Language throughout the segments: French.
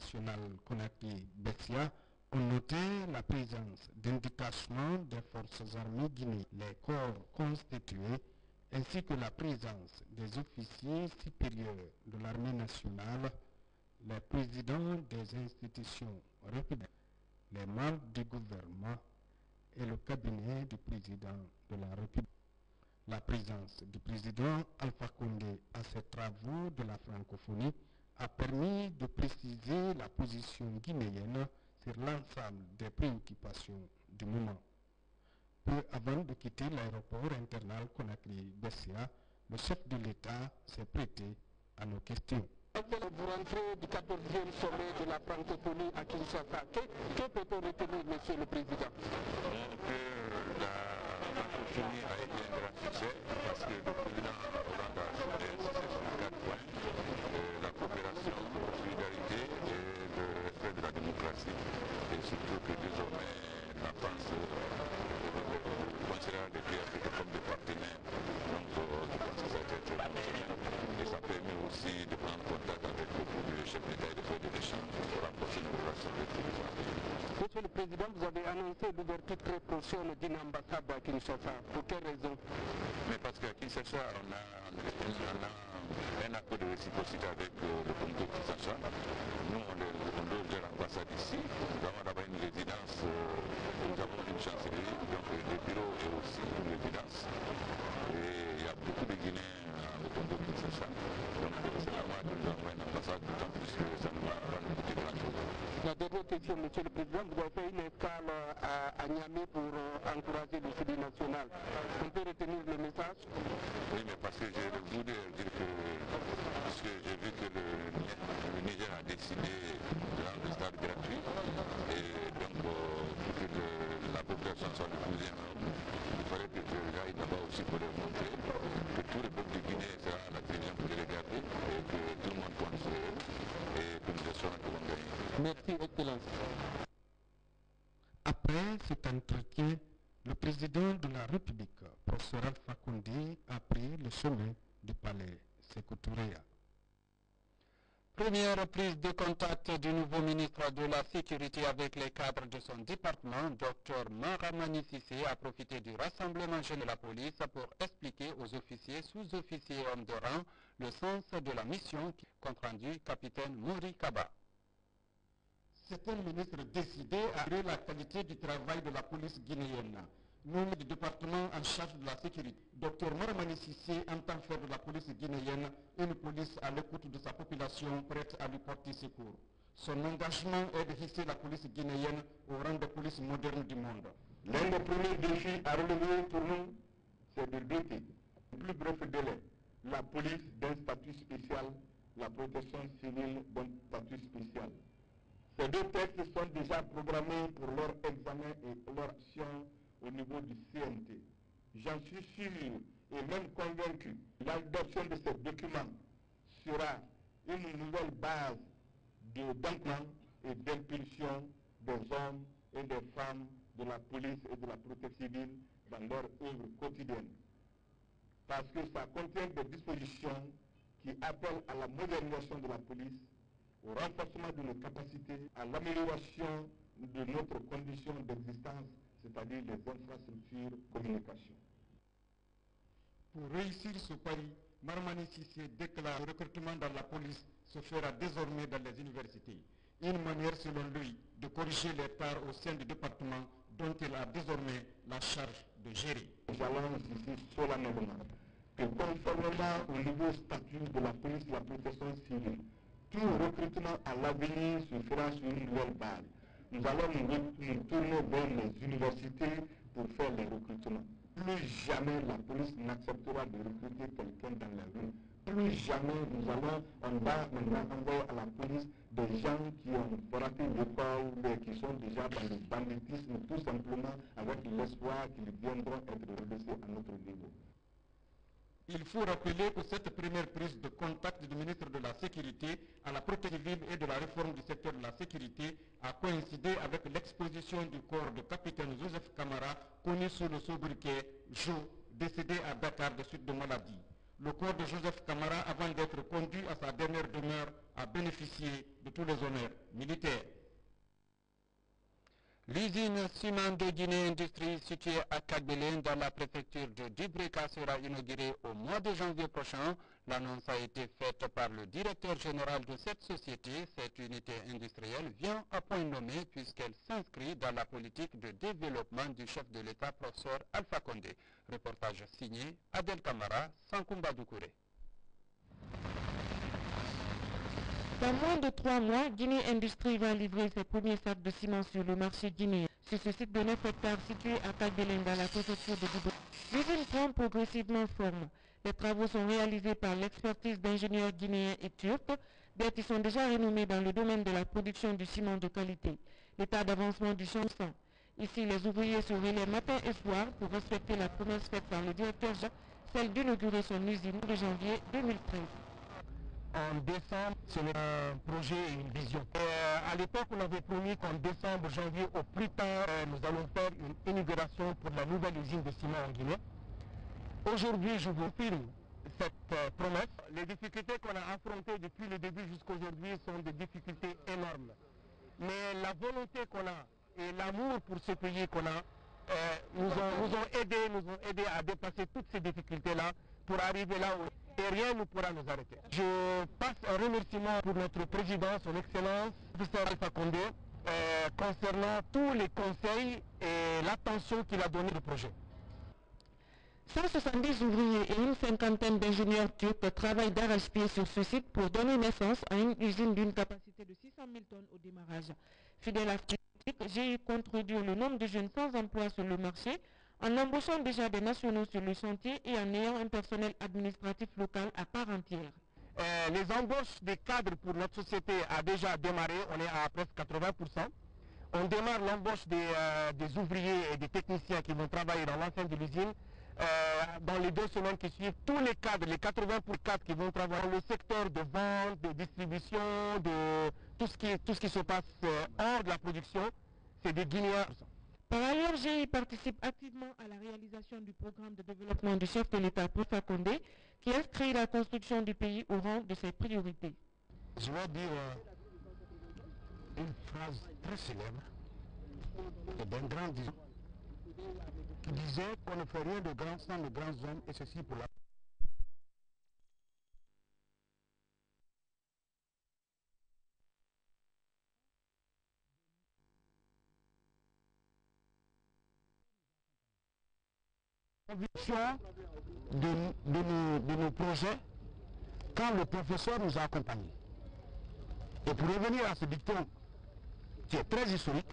nationale Conakry-Bessia ont noté la présence d'un détachement des forces armées guinéennes, les corps constitués, ainsi que la présence des officiers supérieurs de l'armée nationale, les présidents des institutions républicaines, les membres du gouvernement et le cabinet du président de la République. La présence du président Alpha Condé à ces travaux de la francophonie a permis de préciser la position guinéenne sur l'ensemble des préoccupations du moment. Peu avant de quitter l'aéroport international Conakry-Bessia, le chef de l'État s'est prêté à nos questions. Vous rentrez du 14e sommet de la francophonie à Kinshasa. Que peut-on retenir, monsieur le président? La francophonie a été un grand succès parce que le président Hollande a soutenu sur 4 points. La coopération, la solidarité et le respect de la démocratie. Et surtout que désormais la France considère les pays africains comme des partenaires. Donc je pense que ça a été très bon sommet. Et ça permet aussi de prendre contact avec beaucoup de chefs d'État et de faire des échanges pour renforcer nos relations avec les pays africains. Monsieur le Président, vous avez annoncé l'ouverture très prochaine d'une ambassade à Kinshasa. Pour quelle raison? Mais parce qu'à Kinshasa, on a un accord de réciprocité avec le Congo-Kinshasa. Nous, le Congo gère l'ambassade ici. Nous avons là-bas une résidence, nous avons une chancellerie, donc le bureau est aussi une résidence. Et il y a beaucoup de Guinéens au Congo-Kinshasa. Donc c'est normal que nous avons une ambassade, d'autant plus que ça ne va pas nous coûter grand-chose. La dernière question, monsieur le Président, vous avez fait une escale à Niamey pour encourager le Sud national. On peut retenir le message? Oui, mais parce que je voulais dire que, puisque j'ai vu que le Niger a décidé de rendre le stade gratuit, et donc pour que la population soit le plus énorme, il fallait que j'aille là-bas aussi pour leur montrer que tout le peuple de Guinée sera à la télévision pour les regarder, et que tout le monde compte sur eux, et que nous espérons qu'ils vont gagner. Merci, Excellence. Après cet entretien, le président de la République, professeur Alpha Condé, a pris le chemin du palais Sékou Touré. Première prise de contact du nouveau ministre de la Sécurité avec les cadres de son département, Dr Mahamani Sissé a profité du rassemblement jeune de la police pour expliquer aux officiers, sous-officiers et hommes de rang le sens de la mission, compte rendu capitaine Mouri Kaba. C'est un ministre décidé à améliorer la qualité du travail de la police guinéenne. Nous, du département en charge de la sécurité, Dr Mahamani Sissé entend faire de la police guinéenne une police à l'écoute de sa population prête à lui porter secours. Son engagement est de hisser la police guinéenne au rang de police moderne du monde. L'un des premiers défis à relever pour nous, c'est de doter, au plus bref délai, la police d'un statut spécial, la protection civile d'un statut spécial. Ces deux textes sont déjà programmés pour leur examen et leur action au niveau du CNT. J'en suis sûr et même convaincu, l'adoption de ces documents sera une nouvelle base d'encadrement et d'impulsion des hommes et des femmes de la police et de la protection civile dans leur œuvre quotidienne. Parce que ça contient des dispositions qui appellent à la modernisation de la police, au renforcement de nos capacités, à l'amélioration de notre condition d'existence, c'est-à-dire les infrastructures de communication. Pour réussir ce pari, Mahamani Sissé déclare que le recrutement dans la police se fera désormais dans les universités. Une manière, selon lui, de corriger les tares au sein du département dont il a désormais la charge de gérer. Nous allons ici solennellement que conformément au nouveau statut de la police et de la protection civile, tout recrutement à l'avenir se fera sur une nouvelle base. Nous allons nous tourner vers les universités pour faire les recrutements. Plus jamais la police n'acceptera de recruter quelqu'un dans la rue. Plus jamais on va maintenant envoyer à la police des gens qui ont raté l'école, mais qui sont déjà dans le banditisme, tout simplement avec l'espoir qu'ils viendront être redressés à notre niveau. Il faut rappeler que cette première prise de contact du ministre de la Sécurité à la protection civile et de la réforme du secteur de la sécurité a coïncidé avec l'exposition du corps de capitaine Joseph Camara, connu sous le sobriquet Jo, décédé à Dakar de suite de maladie. le corps de Joseph Camara avant d'être conduit à sa dernière demeure a bénéficié de tous les honneurs militaires. L'usine ciment de Guinée Industrie située à Kagbelen dans la préfecture de Dubreka sera inaugurée au mois de janvier prochain. L'annonce a été faite par le directeur général de cette société. Cette unité industrielle vient à point nommé puisqu'elle s'inscrit dans la politique de développement du chef de l'État, professeur Alpha Condé. Reportage signé Adel Kamara, Sankumba Doukouré. Dans moins de 3 mois, Guinée Industrie va livrer ses premiers sacs de ciment sur le marché guinéen. Sur ce site de 9 hectares situé à Kagbelen dans la préfecture de Dubreka, l'usine prend progressivement forme. Les travaux sont réalisés par l'expertise d'ingénieurs guinéens et turcs, qui sont déjà renommés dans le domaine de la production du ciment de qualité. L'état d'avancement du chantier. Ici, les ouvriers se relaient matin et soir pour respecter la promesse faite par le directeur, celle d'inaugurer son usine de janvier 2013. En décembre, c'est un projet et une vision. À l'époque, on avait promis qu'en décembre, janvier au plus tard, nous allons faire une inauguration pour la nouvelle usine de ciment en Guinée. Aujourd'hui, je vous confirme cette promesse. Les difficultés qu'on a affrontées depuis le début jusqu'à aujourd'hui sont des difficultés énormes. Mais la volonté qu'on a et l'amour pour ce pays qu'on a nous ont aidés à dépasser toutes ces difficultés-là pour arriver là où et rien ne pourra nous arrêter. Je passe un remerciement pour notre président, son excellence, professeur Alpha Condé, concernant tous les conseils et l'attention qu'il a donné au projet. 170 ouvriers et une cinquantaine d'ingénieurs turcs travaillent d'arrache-pied sur ce site pour donner naissance à une usine d'une capacité de 600 000 tonnes au démarrage. Fidèle à Afrique, GIE compte réduire le nombre de jeunes sans emploi sur le marché en embauchant déjà des nationaux sur le chantier et en ayant un personnel administratif local à part entière. Les embauches des cadres pour notre société a déjà démarré, on est à presque 80%. On démarre l'embauche des ouvriers et des techniciens qui vont travailler dans l'enceinte de l'usine. Dans les 2 semaines qui suivent, tous les cadres, les 80 pour 4 qui vont travailler dans le secteur de vente, de distribution, de tout ce qui se passe hors de la production, c'est des Guinéens. Par ailleurs, GIE participe activement à la réalisation du programme de développement du chef de l'État, Alpha Condé, qui inscrit la construction du pays au rang de ses priorités. Je vais dire une phrase très célèbre d'un grand disant qui disait qu'on ne fait rien de grand sans de grands hommes, et ceci pour la conviction de nos projets quand le professeur nous a accompagnés. Et pour revenir à ce dicton qui est très historique,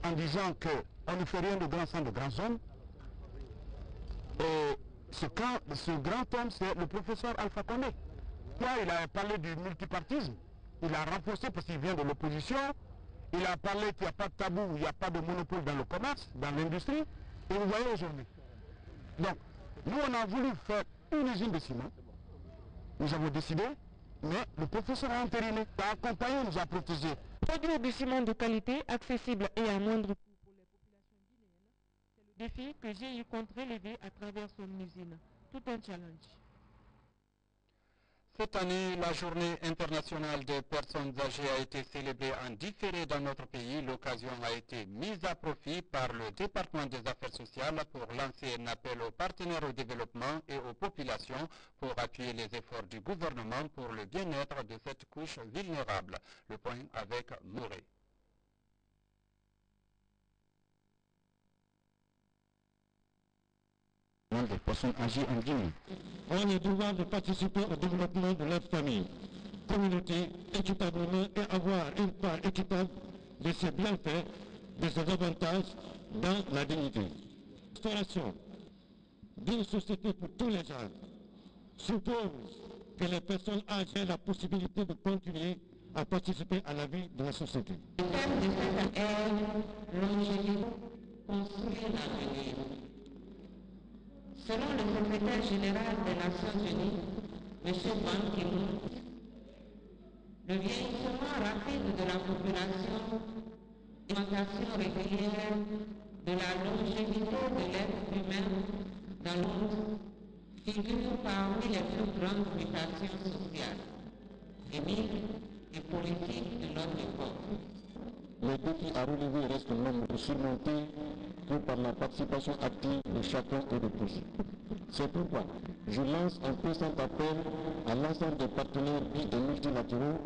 en disant qu'on ne fait rien de grand sans de grands hommes, et ce grand homme, c'est le professeur Alpha Condé. Là, il a parlé du multipartisme, il a renforcé parce qu'il vient de l'opposition, il a parlé qu'il n'y a pas de tabou, il n'y a pas de monopole dans le commerce, dans l'industrie, et vous voyez aujourd'hui. Donc, nous on a voulu faire une usine de ciment, nous avons décidé, mais le professeur a entériné, il a accompagné, nous a protégés. Produire du ciment de qualité, accessible et à moindre coût pour les populations guinéennes, c'est le défi que GIE compte relever à travers son usine. Tout un challenge. Cette année, la journée internationale des personnes âgées a été célébrée en différé dans notre pays. L'occasion a été mise à profit par le département des affaires sociales pour lancer un appel aux partenaires au développement et aux populations pour appuyer les efforts du gouvernement pour le bien-être de cette couche vulnérable. Le point avec Mouré. Des personnes âgées en Guinée. On est droit de participer au développement de leur famille, communauté, équitablement et avoir une part équitable de ces bienfaits, de ces avantages dans la dignité. L'instauration d'une société pour tous les gens suppose que les personnes âgées aient la possibilité de continuer à participer à la vie de la société. Le thème de cette est longévité, construire l'avenir. Selon le secrétaire général des Nations Unies, M. Ban Ki-moon, le vieillissement rapide de la population, l'augmentation régulière de la longévité de l'être humain dans le monde figure parmi les plus grandes mutations sociales, émises et politiques de notre époque. Les défis à relever restent nombreux surmontés que par la participation active de chacun et de tous. C'est pourquoi je lance un puissant appel à l'ensemble des partenaires bi et multilatéraux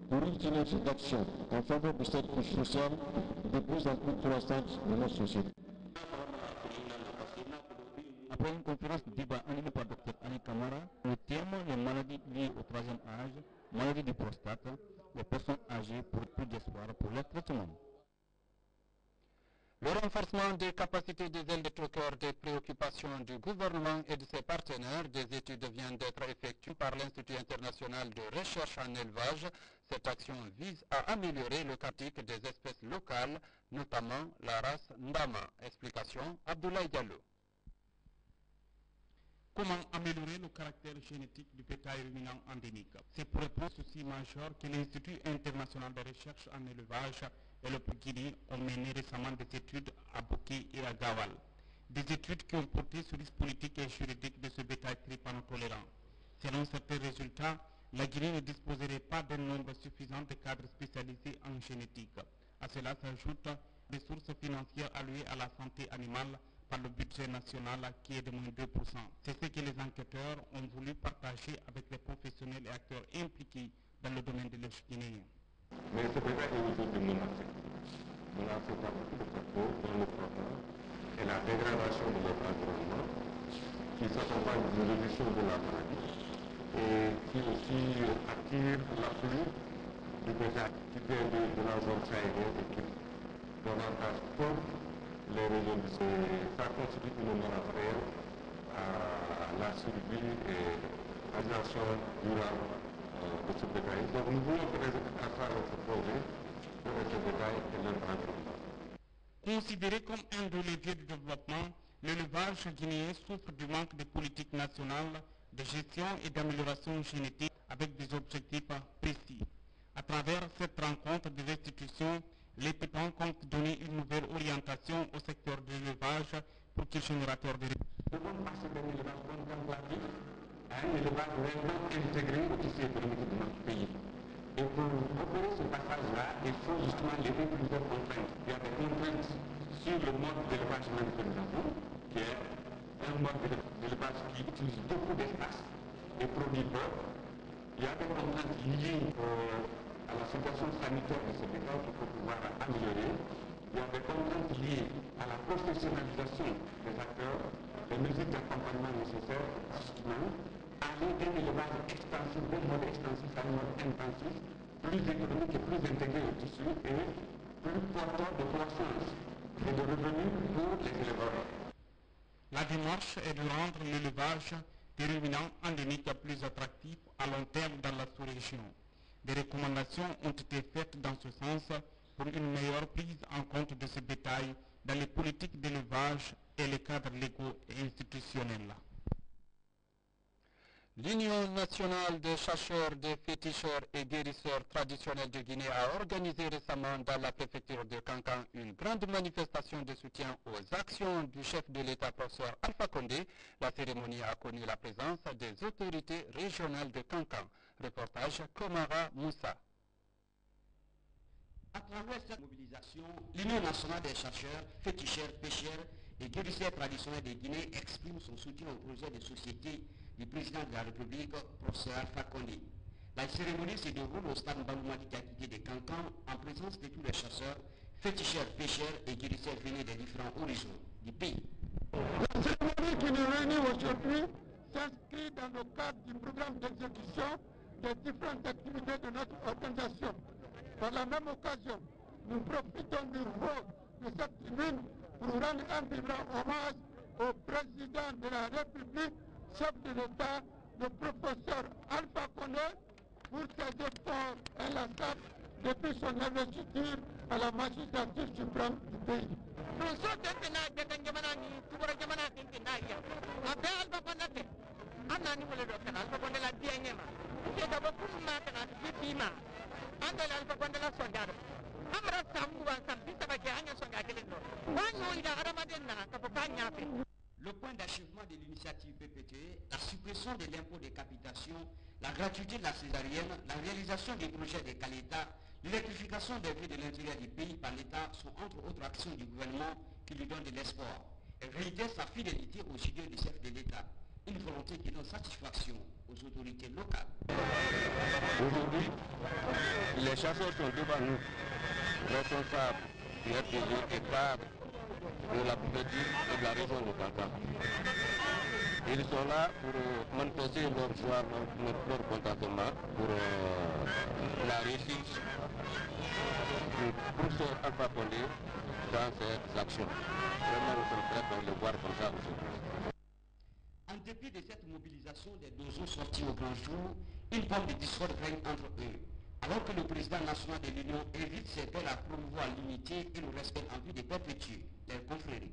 pour une synergie d'action en faveur de cette couche sociale de plus en plus croissante de notre société. Après une conférence de débat animée par Dr Ali Kamara, le thème les maladies liées au troisième âge, maladies du prostate, les personnes âgées pour plus d'espoir pour leur traitement. Le renforcement des capacités des ailes est au cœur des préoccupations du gouvernement et de ses partenaires. Des études viennent d'être effectuées par l'Institut international de recherche en élevage. Cette action vise à améliorer le pratique des espèces locales, notamment la race Ndama. Explication, Abdoulaye Diallo. Comment améliorer le caractère génétique du bétail ruminant endémique? C'est pour répondre à ceci majeur que l'Institut international de recherche en élevage et le Guinée ont mené récemment des études à Bouquet et à Gawal. Des études qui ont porté sur les politiques et juridiques de ce bétail trypanotolérant. Selon certains résultats, la Guinée ne disposerait pas d'un nombre suffisant de cadres spécialisés en génétique. À cela s'ajoutent des sources financières allouées à la santé animale par le budget national qui est de moins 2%. C'est ce que les enquêteurs ont voulu partager avec les professionnels et acteurs impliqués dans le domaine de l'élevage guinéen. Mais ce bétail est aujourd'hui menacé. Menacé par beaucoup de facteurs, dont le frottement et la dégradation de notre environnement, qui s'accompagne d'une réduction de la maladie et qui aussi attire l'afflux du bétail qui vient de la zone sahélienne et qui davantage pauvre les régions de ça constitue une menace réelle à la survie et à l'action durable de ce bétail. Donc nous voulons à travers ce projet de ce bétail et notre environnement. Considéré comme un des leviers de développement, l'élevage guinéen souffre du manque de politique nationale de gestion et d'amélioration génétique avec des objectifs précis. À travers cette rencontre des institutions, les pétants comptent donner une nouvelle orientation au secteur de l'élevage pour qu'il générateur de Nous devons passer d'un élevage contemplatif à un élevage réellement intégré au tissu économique de notre pays. Et pour opérer ce passage-là, il faut justement lever plusieurs contraintes. Il y a des contraintes sur le mode d'élevage que nous avons, qui est un mode d'élevage qui utilise beaucoup d'espace et produit peu. Il y a des contraintes liées à la situation sanitaire de ce bétail qu'il faut pouvoir améliorer. Il y a des contraintes liées à la professionnalisation des acteurs, les mesures d'accompagnement nécessaires, justement, aller d'un élevage extensif, d'un mode extensif à un mode intensif, plus économique et plus intégré au tissu et plus porteur de croissance et de revenus pour les éleveurs. La démarche est de rendre l'élevage des ruminants endémiques plus attractif à long terme dans la sous-région. Des recommandations ont été faites dans ce sens pour une meilleure prise en compte de ce bétail dans les politiques d'élevage et les cadres légaux et institutionnels. L'Union nationale des chasseurs, des féticheurs et guérisseurs traditionnels de Guinée a organisé récemment dans la préfecture de Kankan une grande manifestation de soutien aux actions du chef de l'État, professeur Alpha Condé. La cérémonie a connu la présence des autorités régionales de Kankan. Reportage Komara Moussa. À travers cette mobilisation, l'Union nationale des chasseurs, féticheurs, pêcheurs et guérisseurs traditionnels de Guinée exprime son soutien au projet de société du président de la République, professeur Alpha Condé. La cérémonie se déroule au stade Mbaloumadi Kakité de Kankan en présence de tous les chasseurs, féticheurs, pêcheurs et guérisseurs venus des différents horizons du pays. La cérémonie qui nous réunit aujourd'hui s'inscrit dans le cadre du programme d'exécution des différentes activités de notre organisation. Par la même occasion, nous profitons du vote de cette tribune pour rendre un vibrant hommage au président de la République, chef de l'État, le professeur Alpha Condé, pour ses efforts inlassables depuis son investiture à la magistrature suprême du pays. Le point d'achèvement de l'initiative PPT, la suppression de l'impôt de capitation, la gratuité de la césarienne, la réalisation des projets de Caleta, l'électrification des rues de l'intérieur du pays par l'État sont entre autres actions du gouvernement qui lui donnent de l'espoir. Elle réitère sa fidélité aux idées du chef de l'État, une volonté qui donne satisfaction aux autorités locales. Aujourd'hui, les chasseurs sont devant nous, responsables du FDG et cadres de la préfecture et de la région de Kaka. Ils sont là pour manifester leur joie, leur contentement pour la réussite du professeur Alpha Condé dans ses actions. Vraiment, nous sommes prêts de le voir comme ça aujourd'hui. En dépit de cette mobilisation des dozos sortis au grand jour, une forme de discorde règne entre eux. Alors que le président national de l'Union invite ses pairs à promouvoir l'unité et le respect en vue de perpétuer les confréries.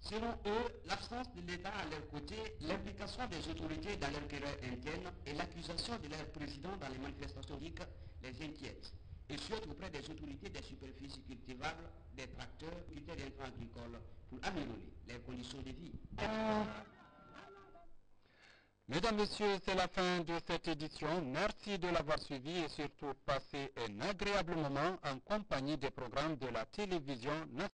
Selon eux, l'absence de l'État à leur côté, l'implication des autorités dans leurs querelles internes et l'accusation de leur président dans les manifestations publiques les inquiètent. Ils souhaitent auprès des autorités des superficies cultivables, des tracteurs, critères d'intrants agricoles pour améliorer les conditions de vie. Mesdames, Messieurs, c'est la fin de cette édition. Merci de l'avoir suivi et surtout passez un agréable moment en compagnie des programmes de la télévision nationale.